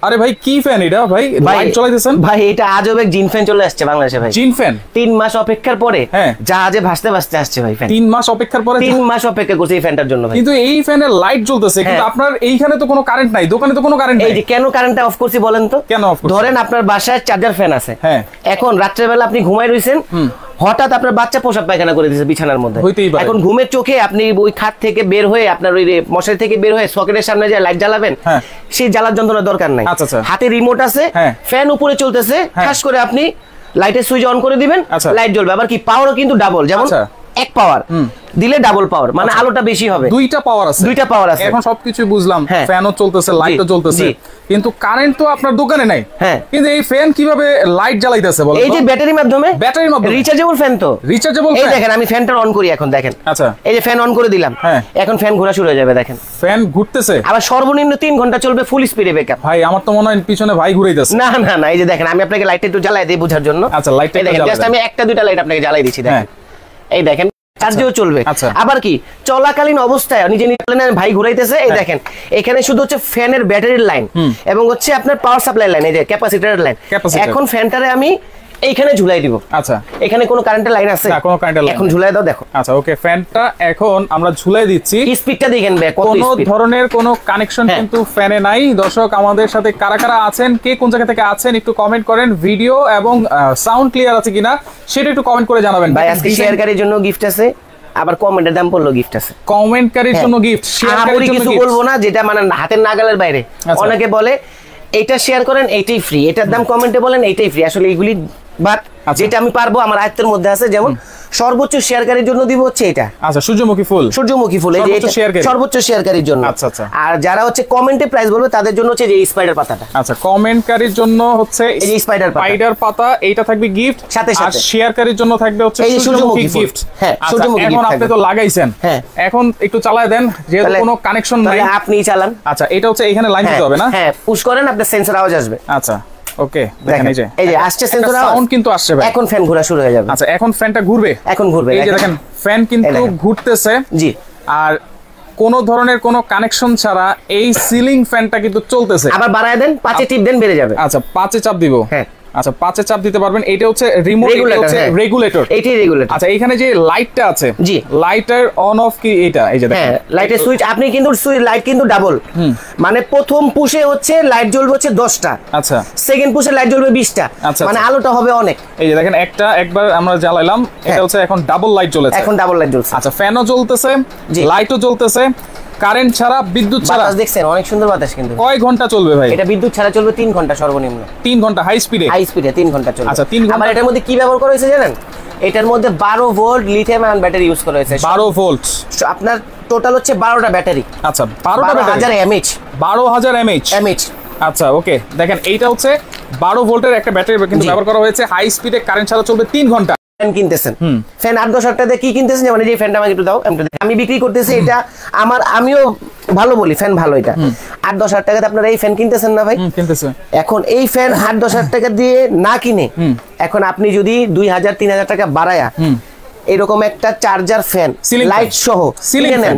আরে ভাই কি ফ্যান এটা ভাই, লাইট জ্বালাইতেছেন ভাই? এটা আজব এক জিন ফ্যান চলে আসছে বাংলাদেশে ভাই। জিন ফ্যান 3 মাস অপেক্ষার পরে জাহাজে ভাসতে ভাসতে আসছে ভাই ফ্যান। 3 মাস অপেক্ষার পরে, 3 মাস অপেক্ষা করছে এই ফ্যানটার জন্য ভাই। কিন্তু এই ফ্যানের লাইট জ্বলতেছে, কিন্তু আপনার এইখানে তো কোনো কারেন্ট নাই, দোকানে তো কোনো কারেন্ট নাই। এই যে কেন কারেন্টটা অফ করছি বলেন তো? কেন অফ করছি? ধরেন আপনার বাসায় চার্জার ফ্যান আছে, এখন রাত্রের বেলা আপনি ঘুমাই রইছেন, হঠাৎ আপনার বাচ্চা পোশাক পায়খানা করে দিয়েছে বিছানার মধ্যে, এখন ঘুমের চোখে আপনি ওই খাট থেকে বের হয়ে আপনার ওই মশারি থেকে বের হয়ে সকেটের সামনে যে লাইট জ্বালাবেন, সেই জ্বালার যন্ত্রণার দরকার নাই। হাতে রিমোট আছে, ফ্যান উপরে চলতেছে, খাস করে আপনি লাইটের সুইচ অন করে দিবেন, লাইট জ্বলবে। আবার কি পাওয়ারও কিন্তু ডাবল, যেমন এক পাওয়ার দিলে ডাবল পাওয়ার, মানে আলোটা বেশি হবে। দুইটা পাওয়ার আছে। এখন সবকিছু বুঝলাম, ফ্যানও চলতেছে, লাইটও চলতেছে, কিন্তু কারেন্ট তো আপনার দোকানে নাই। কিন্তু এই ফ্যান কিভাবে লাইট জ্বালাইতেছে বলেন? এই যে ব্যাটারির মাধ্যমে রিচার্জেবল ফ্যান। তো রিচার্জেবল ফ্যান, এই দেখেন আমি ফ্যানটা অন করি এখন, দেখেন। আচ্ছা, এই যে ফ্যান অন করে দিলাম, এখন ফ্যান ঘোরা শুরু হয়ে যাবে, দেখেন ফ্যান ঘুরতেছে। আবার সর্বনিম্ন 3 ঘন্টা চলবে, ফুল স্পিডে ব্যাকআপ। ভাই আমার তো মনে হয় পিছনে ভাই ঘুরাইতেছে। না না না, এই যে দেখেন আমি আপনাকে লাইটটা একটু জ্বালাই দেই বোঝার জন্য। আচ্ছা, লাইটটা দেখেন, জাস্ট আমি একটা দুইটা লাইট আপনাকে জ্বালাই দিচ্ছি, দেখেন। এই দেখেন চার্জেও চলবে। আবার কি চলাকালীন অবস্থায় নিজে নিজে ভাই ঘুরাইতেছে, এই দেখেন এখানে শুধু হচ্ছে ফ্যানের ব্যাটারির লাইন এবং হচ্ছে আপনার পাওয়ার সাপ্লাই লাইন, এই যে ক্যাপাসিটরের লাইন। এখন ফ্যানটারে আমি এইখানে ঝুলাই দিব। আচ্ছা, এখানে কোনো কারেন্টের লাইন আছে না? কোনো কারেন্টের লাইন, এখন ঝুলাই দাও, দেখো। আচ্ছা, ওকে, ফ্যানটা এখন আমরা ঝুলাই দিচ্ছি। স্পিডটা দেখেন ভাই, কত কোনো ধরনের কোনো কানেকশন কিন্তু ফ্যানে নাই। দর্শক আমাদের সাথে কারা কারা আছেন, কে কোন জায়গা থেকে আছেন একটু কমেন্ট করেন। ভিডিও এবং সাউন্ড ক্লিয়ার আছে কিনা সেটা একটু কমেন্ট করে জানাবেন। ভাই আজকে শেয়ারকারীর জন্য গিফট আছে, আবার কমেন্টের দাম পড়লো গিফট আছে। কমেন্টকারীর জন্য গিফট, শেয়ারকারীর জন্য কিছু বলবো না যেটা মানে হাতের নাগালের বাইরে। অনেকে বলে এটা শেয়ার করেন এইটাই ফ্রি, এটার দাম কমেন্টে বলেন এইটাই ফ্রি, আসলে এইগুলি বাট যেটা আমি পারবো আমার আয়ত্তের মধ্যে আছে। যেমন সর্বোচ্চ শেয়ারকারীর জন্য দিব হচ্ছে এটা। আচ্ছা, সূর্যমুখী ফুল এই যে এটা সর্বোচ্চ শেয়ারকারীর জন্য। আচ্ছা আচ্ছা, আর যারা হচ্ছে কমেন্টে প্রাইস বলবে তাদের জন্য হচ্ছে এই স্পাইডার পাতাটা। আচ্ছা, কমেন্টকারীর জন্য হচ্ছে এই যে স্পাইডার পাতা, এইটা থাকবে গিফট সাথে সাথে। আর শেয়ারকারীর জন্য থাকবে হচ্ছে এই সূর্যমুখী গিফট। হ্যাঁ, সূর্যমুখী এখন আপনি তো লাগাইছেন, হ্যাঁ এখন একটু চালায় দেন, যেহেতু কোনো কানেকশন নাই আপনি চালান। আচ্ছা, এটা হচ্ছে এখানে লাইন দিতে হবে না? হ্যাঁ, পুশ করেন, আপনার সেন্সর আওয়াজ আসবে। আচ্ছা, ওকে, দেখেন এই যে আসছে সেন্সর সাউন্ড কিন্তু আসছে ভাই। এখন ফ্যান ঘোরা শুরু হয়ে যাবে। আচ্ছা, এখন ফ্যানটা ঘুরবে, এখন ঘুরবে, এই যে দেখেন ফ্যান কিন্তু ঘুরতেছে। জি, আর কোন ধরনের কোন কানেকশন ছাড়া এই সিলিং ফ্যানটা কিন্তু চলতেছে। আবার বাড়ায় দেন, 5 টিপ দেন, বেড়ে যাবে। আচ্ছা, 5 চাপ দিব। হ্যাঁ, আচ্ছা 5 চাপ দিতে পারবেন। এটা হচ্ছে রিমোট, এটা হচ্ছে রেগুলেটর। এটাই রেগুলেটর। আচ্ছা, এখানে যে লাইটটা আছে, জি, লাইটের অন অফ কি এটা? এই যে দেখেন, হ্যাঁ, লাইটের সুইচ আপনি কিন্তু লাইট কিন্তু ডাবল, মানে প্রথম পুশে হচ্ছে লাইট জ্বলবে হচ্ছে 10টা। আচ্ছা, সেকেন্ড পুশে লাইট জ্বলবে 20টা, মানে আলোটা হবে অনেক। এই যে দেখেন একবার আমরা জ্বালাইলাম, এটা হচ্ছে এখন ডাবল লাইট জ্বলেছে। এখন ডাবল লাইট জ্বলছে। আচ্ছা, ফ্যানও জ্বলতেছে, লাইটও জ্বলতেছে, কারেন্ট ছাড়া, বিদ্যুৎ ছাড়া। বাতাস দেখছেন, অনেক সুন্দর বাতাস। কিন্তু কয় ঘন্টা চলবে ভাই? এটা বিদ্যুৎ ছাড়া চলবে 3 ঘন্টা সর্বনিম্ন। 3 ঘন্টা হাই স্পিডে? হাই স্পিডে 3 ঘন্টা চলবে। আচ্ছা, 3 ঘন্টা। আবার এটার মধ্যে কি ব্যবহার করা হয়েছে জানেন? এটার মধ্যে 12 volt lithium ion battery use করা হয়েছে। 12 ভোল্ট, আপনার টোটাল হচ্ছে 12টা ব্যাটারি। আচ্ছা, 12টা ব্যাটারি, 12000 এমএইচ। 12000 এমএইচ। আচ্ছা, ওকে, দেখেন এইটা হচ্ছে 12 ভোল্টের একটা ব্যাটারি কিন্তু ব্যবহার করা হয়েছে। হাই স্পিডে কারেন্ট ছাড়া চলবে 3 ঘন্টা। ফ্যান কিনতেছেন, ফ্যান 8-10 টাকা দিয়ে কি কিনতেছেন? যেমন এই যে ফ্যানটা আমাকে একটু দাও, আমি বিক্রি করতেছি এটা আমার, আমিও ভালো বলি ফ্যান ভালো। এটা 8-10 টাকাতে আপনারা এই ফ্যান কিনতেছেন না ভাই? কিনতেছেন। এখন এই ফ্যান 8-10 টাকা দিয়ে না কিনে এখন আপনি যদি 2000-3000 টাকা বাড়ায়া এরকম একটা চার্জার ফ্যান লাইট সহ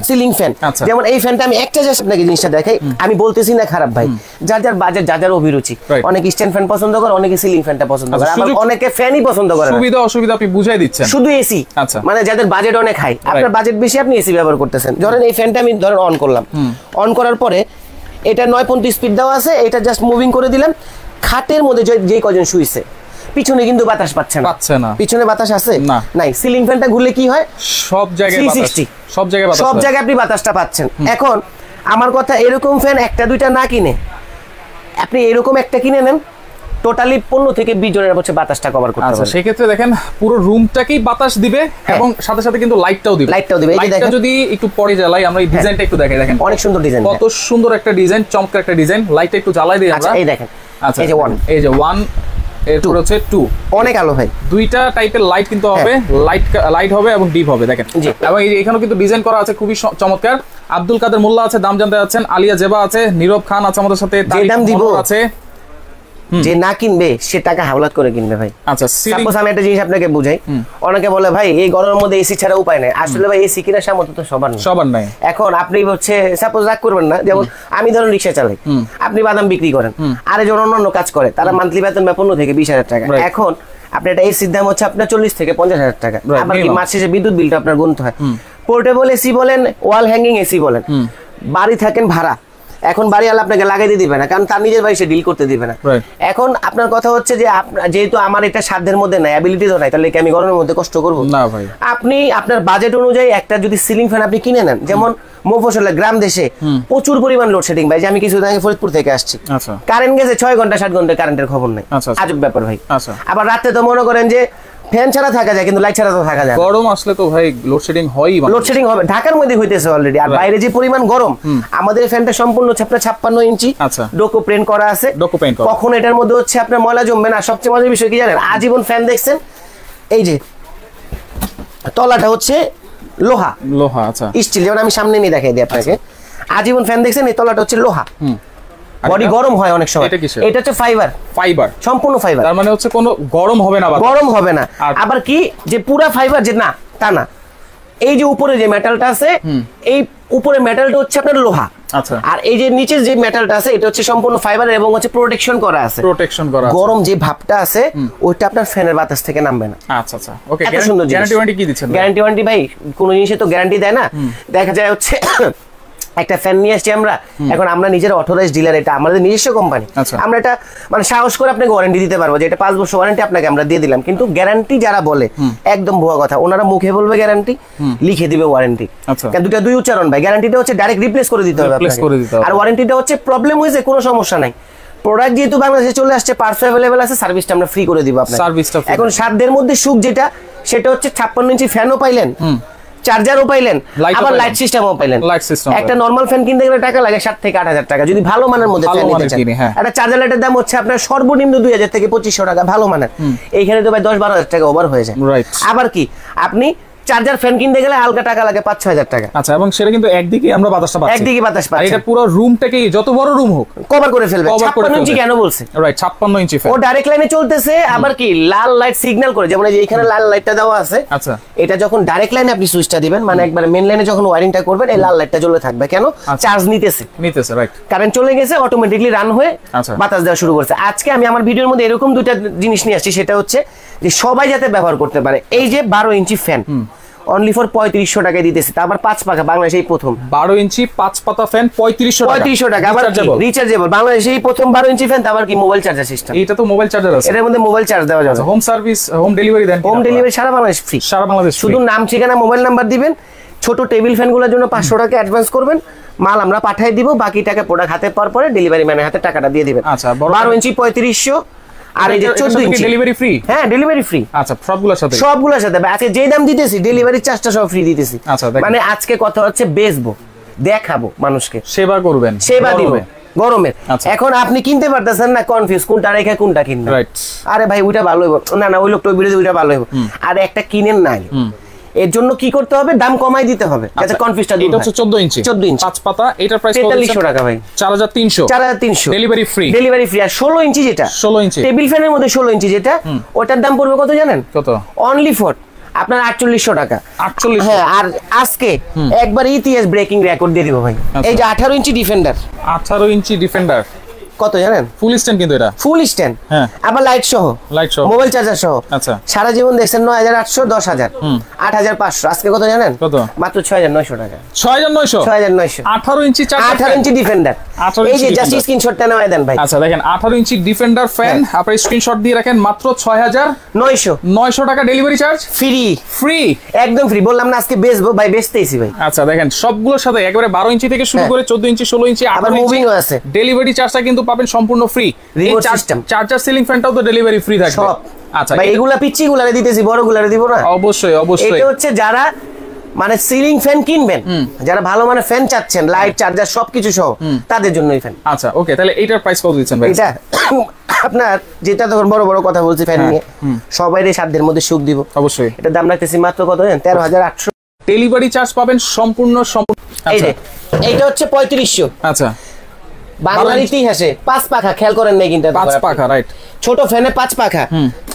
সিলিং ফ্যান, যেমন এই ফ্যানটা আমি একটা জাস্ট আপনাকে জিনিসটা দেখাই, আমি বলতেছি না খারাপ ভাই, যার যার বাজেট, যার যার অভিরুচি। অনেকে স্ট্যান্ড ফ্যান পছন্দ করে, অনেকে সিলিং ফ্যানটা পছন্দ করে, আবার অনেকে ফ্যানই পছন্দ করে। সুবিধা অসুবিধা আপনি বুঝাই দিচ্ছেন। শুধু এসি, মানে যাদের বাজেট অনেক হাই, আপনার বাজেট বেশি, আপনি এসি ব্যবহার করতেছেন। ধরেন এই ফ্যানটা আমি ধরেন অন করলাম, অন করার পরে এটা 9.35 স্পিড দেওয়া আছে, এটা জাস্ট মুভিং করে দিলাম। খাটের মধ্যে যে কজন শুইছে পিছনে কিন্তু বাতাস পাচ্ছে না, পিছনে বাতাস আছে না, নাই। সিলিং ফ্যানটা ঘুরলে কি হয়? সব জায়গায় বাতাস, সব জায়গায় আপনি বাতাসটা পাচ্ছেন। এখন আমার কথা, এরকম ফ্যান একটা দুইটা না কিনে আপনি এরকম একটা কিনে নেন, টোটালি 15 থেকে 20 জনের হচ্ছে বাতাসটা কভার করতে পারবে। আচ্ছা, সেই ক্ষেত্রে দেখেন পুরো রুমটাকেই বাতাস দিবে এবং সাথে সাথে কিন্তু লাইটটাও দিবে। এই যে দেখেন, যদি একটু পরে জ্বালাই আমরা, এই ডিজাইনটা একটু দেখাই, দেখেন অনেক সুন্দর ডিজাইন, কত সুন্দর একটা ডিজাইন, চমৎকার একটা ডিজাইন। লাইটটা একটু জ্বালাই দেই আমরা। এই দেখেন, আচ্ছা, এই যে 1, এই যে 1, এরপর হচ্ছে 2, অনেক আলো ভাই। দুইটা টাইপের লাইট কিন্তু হবে, লাইট হবে এবং ডিপ হবে, দেখেন। এবং এই যে এখানেও কিন্তু ডিজাইন করা আছে খুবই চমৎকার। আব্দুল কাদের মোল্লা আছে, দাম জানতে যাচ্ছেন। আলিয়া জেবা আছে, নীরব খান আছে আমাদের সাথে, দাম দিব আছে। যে না কিনবে সে টাকা হাওলাত করে কিনবে ভাই। আচ্ছা সাপোজ আমি একটা জিনিস আপনাকে বুঝাই, অনেকে বলে ভাই এই গরমের মধ্যে এসি ছাড়া উপায় নাই। আসলে ভাই এসি কিনা সামর্থ্য তো সবার নাই। এখন আপনি হচ্ছে সাপোজ রাগ করবেন না, যেমন আমি ধরুন রিক্সা চালাই, আপনি বাদাম বিক্রি করেন, আর একজন অন্য কাজ করে, তারা মান্থলি বেতন 15 থেকে 20,000 টাকা। এখন আপনি একটা এসির দাম হচ্ছে আপনার 40 থেকে 50,000 টাকা। আবার কি মাস শেষে বিদ্যুৎ বিলটা আপনার গুনতে হয়। পোর্টেবল এসি বলেন, ওয়াল হ্যাঙ্গিং এসি বলেন, বাড়ি থাকেন ভাড়া, এখন বাড়িওয়ালা আপনাকে লাগাই দিয়ে দিবে না, কারণ তার নিজের বাড়ি সে ডিল করতে দিবে না। এখন আপনার কথা হচ্ছে যে যেহেতু আমার এটা সাধ্যের মধ্যে নাই, অ্যাবিলিটি তো নাই, তাহলে কি আমি গরমের মধ্যে কষ্ট করবো না ভাই? আপনি আপনার বাজেট অনুযায়ী একটা যদি সিলিং ফ্যান আপনি কিনে নেন, যেমন মফস্বলে গ্রাম দেশে প্রচুর পরিমাণ লোডশেডিং ভাই, যে আমি কিছুদিন আগে ফরিদপুর থেকে আসছি, কারেন্ট গেছে 6 ঘন্টা 7 ঘন্টা কারেন্টের খবর নাই, আজব ব্যাপার ভাই। আবার রাতে তো মনে করেন যে ফ্যান ছাড়া থাকা যায়, কিন্তু লাইট ছাড়া তো থাকা যায়। গরম আসলে তো ভাই লোডশেডিং হয়ই, লোডশেডিং হবে, ঢাকার মধ্যে হইতেছে অলরেডি। আর বাইরে যে পরিমাণ গরম, আমাদের ফ্যানটা সম্পূর্ণ হচ্ছে আপনার 56 ইঞ্চি ডোকো প্রিন্ট করা আছে। কখন এটার মধ্যে হচ্ছে আপনার ময়লা জমবে না। সবচেয়ে মজার বিষয় কি জানেন, আজীবন ফ্যান দেখছেন, এই যে তলাটা হচ্ছে লোহা, আচ্ছা স্টিল, যেমন আমি সামনে নিয়ে দেখাই দিই আপনাকে। আজীবন ফ্যান দেখছেন, এই তলাটা হচ্ছে লোহা, বডি গরম হয় অনেক সময়। এটা হচ্ছে ফাইবার, সম্পূর্ণ ফাইবার, তার মানে হচ্ছে কোনো গরম হবে না, গরম হবে না। আবার কি যে পুরা ফাইবার যে না, তা না, এই যে উপরে যে মেটালটা আছে, এই উপরে মেটালটা হচ্ছে আপনার লোহা, আচ্ছা, আর এই যে নিচে যে মেটালটা আছে এটা হচ্ছে সম্পূর্ণ ফাইবার এবং হচ্ছে প্রোটেকশন করা আছে। গরম যে ভাবটা আছে ওইটা আপনার ফ্যানের বাতাস থেকে নামবে না। আচ্ছা আচ্ছা, ওকে। গ্যারান্টি ওয়ারেন্টি কি দিচ্ছেন? গ্যারান্টি ওয়ারেন্টি ভাই কোন জিনিসে তো গ্যারান্টি দেয় না। দেখা যায় হচ্ছে একটা ফ্যান নিয়ে আসছি আমরা, এখন আমরা নিজের অথরাইজড ডিলার, এটা আমাদের নিজস্ব কোম্পানি, আমরা এটা মানে সাহস করে আপনাকে ওয়ারেন্টি দিতে পারবো যে এটা 5 বছর ওয়ারেন্টি আপনাকে আমরা দিয়ে দিলাম। কিন্তু গ্যারান্টি যারা বলে একদম ভুয়া কথা, ওনারা মুখে বলবে গ্যারান্টি, লিখে দিবে ওয়ারেন্টি। কারণ দুটো দুই উচ্চারণ ভাই, গ্যারান্টিটা হচ্ছে ডাইরেক্ট রিপ্লেস করে দিতে হবে আপনাকে, আর ওয়ারেন্টিটা হচ্ছে প্রবলেম হয়েছে কোনো সমস্যা নাই, প্রোডাক্ট যেহেতু বাংলাদেশে চলে আসছে, পার্টস अवेलेबल আছে, সার্ভিসটা আমরা ফ্রি করে দিব আপনাকে। এখন সাধ্যের মধ্যে সুখ যেটা, সেটা হচ্ছে 56 ইঞ্চি ফ্যানও পাইলেন, চার্জারও পাইলেন, আবার লাইট সিস্টেমও পাইলেন। একটা নরমাল ফ্যান কিনতে গেলে টাকা লাগে 7 থেকে 8,000 টাকা, যদি ভালো মানের মধ্যে ফ্যান নিতে চান। একটা চার্জার লাইটের দাম হচ্ছে আপনার সর্বনিম্ন 2,000 থেকে 2,500 টাকা ভালো মানের, এইখানে তো ভাই 10-12,000 টাকা ওভার হয়ে যায়। আবার কি আপনি চার্জার ফ্যান কিনতে গেলে হালকা টাকা লাগে 5-6,000 টাকা। আচ্ছা, এবং সেটা কিন্তু একদিকে আমরা বাতাসটা পাচ্ছি, একদিকে বাতাস পাচ্ছি, এটা পুরো রুমটাকে যত বড় রুম হোক কভার করে ফেলবে। 56 ইঞ্চি কেন বলছে? রাইট, 56 ইঞ্চি ফ্যান, ও ডাইরেক্ট লাইনে চলতেছে। আবার কি লাল লাইট সিগন্যাল করে, যেমন এই যে এখানে লাল লাইটটা দেওয়া আছে, আচ্ছা, এটা যখন ডাইরেক্ট লাইনে আপনি সুইচটা দিবেন, মানে একবার মেইন লাইনে যখন ওয়্যারিংটা করবেন, এই লাল লাইটটা জ্বলে থাকবে। কেন? চার্জ নিতেছে, রাইট, কারেন্ট চলে গেছে, অটোমেটিক্যালি রান হয়ে বাতাস দেওয়া শুরু করছে। আজকে আমি আমার ভিডিওর মধ্যে এরকম দুইটা জিনিস নিয়ে আসছি, সেটা হচ্ছে যে সবাই যাতে ব্যবহার করতে পারে। এই যে 12 ইঞ্চি ফ্যান অনলি ফর 3500 টাকায় দিতেছি, তারপর 5 পাখা, বাংলাদেশেই প্রথম 12 ইঞ্চি 5 পাতা ফ্যান 3500 টাকা, আবার রিচার্জেবল, বাংলাদেশেই প্রথম 12 ইঞ্চি ফ্যান, তারপর কি মোবাইল চার্জার সিস্টেম। এটা তো মোবাইল চার্জার আছে, এর মধ্যে মোবাইল চার্জ দেওয়া যাবে। হোম সার্ভিস, হোম ডেলিভারি দেন? হোম ডেলিভারি সারা বাংলাদেশ ফ্রি, সারা বাংলাদেশ। শুধু নাম, ঠিকানা, মোবাইল নাম্বার দিবেন। ছোট টেবিল ফ্যানগুলোর জন্য 500 টাকা অ্যাডভান্স করবেন, মাল আমরা পাঠিয়ে দিব, বাকি টাকা প্রোডাক্ট হাতে পাওয়ার পরে ডেলিভারি ম্যানের হাতে টাকাটা দিয়ে দিবেন। আচ্ছা, 12 ইঞ্চি 3500, আর এই যে 14 ইঞ্চি ডেলিভারি ফ্রি। হ্যাঁ, ডেলিভারি ফ্রি। আচ্ছা, সবগুলোর সাথে আজকে যে দাম দিতেছি ডেলিভারি চার্জটা সব ফ্রি দিতেছি। আচ্ছা, মানে আজকে কথা হচ্ছে বেচবো, দেখাবো, মানুষকে সেবা করবেন, সেবা দিব গরমের। এখন আপনি কিনতে পারতেছেন না, কনফিউজ, কোনটা রেখে কোনটা কিনবেন। রাইট, আরে ভাই ওইটা ভালো হইব না, না ওই লোকটা ওই বিরোধী ওইটা ভালো হইব, আর একটা কিনেন না। এর জন্য কি করতে হবে? দাম কমাই দিতে হবে, যাতে কনফিউজটা দূর হয়। এটা হচ্ছে 14 ইঞ্চি 5 পাতা, এটার প্রাইস 4300 টাকা ভাই, 4300 ডেলিভারি ফ্রি, ডেলিভারি ফ্রি। আর 16 ইঞ্চি যেটা, 16 ইঞ্চি টেবিল ফ্যানের মধ্যে 16 ইঞ্চি যেটা, ওটার দাম পড়বে কত জানেন? কত? অনলি ফর আপনার 4800 টাকা। 48? হ্যাঁ। আর আজকে একবার ইতিহাস ব্রেকিং রেকর্ড দিয়ে দিব ভাই। এই যে 18 ইঞ্চি ডিফেন্ডার, 18 ইঞ্চি ডিফেন্ডার কত জানেন? ফুল স্ট্যান্ড, কিন্তু এটা ফুল স্ট্যান্ড, হ্যাঁ, আবার লাইট সহ, মোবাইল চার্জার সহ। আচ্ছা, সারা জীবন দেখছেন 9800, 10000, 8500, আজকে কত জানেন? কত? মাত্র 6900 টাকা। 6900? 6900 18 ইঞ্চি চার্জার, 18 ইঞ্চি ডিফেন্ডার। এই যে জাস্ট স্ক্রিনশটটা নামায় দেন ভাই। আচ্ছা, দেখেন 18 ইঞ্চি ডিফেন্ডার ফ্যান, আপনারা স্ক্রিনশট দিয়ে রাখেন, মাত্র 6900 টাকা ডেলিভারি চার্জ ফ্রি, ফ্রি, একদম ফ্রি। বললাম না আজকে বেচবো ভাই, বেচতেইছি ভাই। আচ্ছা, দেখেন সবগুলোর সাথে একেবারে 12 ইঞ্চি থেকে শুরু করে 14 ইঞ্চি, 16 ইঞ্চি, আবার মুভিংও আছে, ডেলিভারি চার্জটা কিন্তু পাবেন সম্পূর্ণ free. Remote system, charger, ceiling ফ্যানটাও তো ডেলিভারি ফ্রি থাকবে সব। আচ্ছা, ভাই এগুলা পিচ্চিগুলারে দিতেছি, বড়গুলারে দিব না? অবশ্যই, অবশ্যই। এটা হচ্ছে যারা মানে সিলিং ফ্যান কিনবেন, যারা ভালো মানে ফ্যান চাচ্ছেন, লাইট, চার্জার সবকিছু সহ, তাদের জন্য এই ফ্যান। আচ্ছা, ওকে, তাহলে এটার প্রাইস কত দিচ্ছেন ভাই? এটা আপনার যেটা তখন বড় বড় কথা বলছি ফ্যান নিয়ে, সবাইরে সাধ্যের মধ্যে সুখ দিব। অবশ্যই। এটা দাম রাখতেছি মাত্র কত জানেন? 13800। ডেলিভারি চার্জ পাবেন সম্পূর্ণ। এই যে এইটা হচ্ছে 3500। আচ্ছা, বাংলার ইতিহাসে 5 পাখা, খেয়াল করেন নাই কিন্তু 5 পাখা, রাইট। ছোট ফ্যানে 5 পাখা,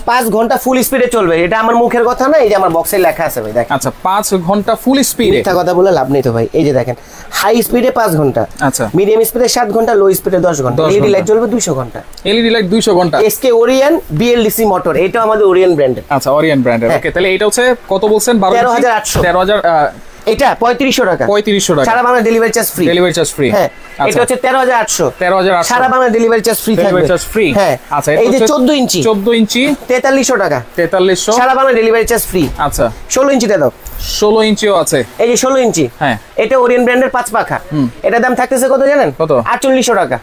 5 ঘন্টা ফুল স্পিডে চলবে। এটা আমার মুখের কথা না, এই যে আমার বক্সে লেখা আছে ভাই, দেখেন। আচ্ছা, 5 ঘন্টা ফুল স্পিডে, মিথ্যা কথা বলে লাভ নেই তো ভাই। এই যে দেখেন, হাই স্পিডে 5 ঘন্টা, আচ্ছা, মিডিয়াম স্পিডে 7 ঘন্টা, লো স্পিডে 10 ঘন্টা। এলইডি লাইট জ্বলবে 200 ঘন্টা। এলইডি লাইট 200 ঘন্টা। এসকে ওরিয়ন বিএলডিসি মোটর, এটা আমাদের ওরিয়ন ব্র্যান্ডের। আচ্ছা, ওরিয়ন ব্র্যান্ডের। ওকে, তাহলে এটা হচ্ছে কত বলছেন? 13800। 13000, এটা 3500 টাকা। 3500 টাকা। সারা Bangla delivery charge free. Delivery charge free. হ্যাঁ, এটা হচ্ছে 13800। 13800। সারা বাংলা ডেলিভারি চার্জ ফ্রি থাকবে। Delivery charge free. হ্যাঁ, আচ্ছা, এই যে 14 ইঞ্চি। 14 ইঞ্চি 4300 টাকা। 4300। সারা বাংলা ডেলিভারি চার্জ ফ্রি। আচ্ছা, 16 ইঞ্চিটা দাও। 16 ইঞ্চিও আছে। এই যে 16 ইঞ্চি। হ্যাঁ, এটা ওরিয়ন ব্র্যান্ডের 5 পাখা। এটা দাম থাকতেছে কত জানেন? কত? 4800 টাকা।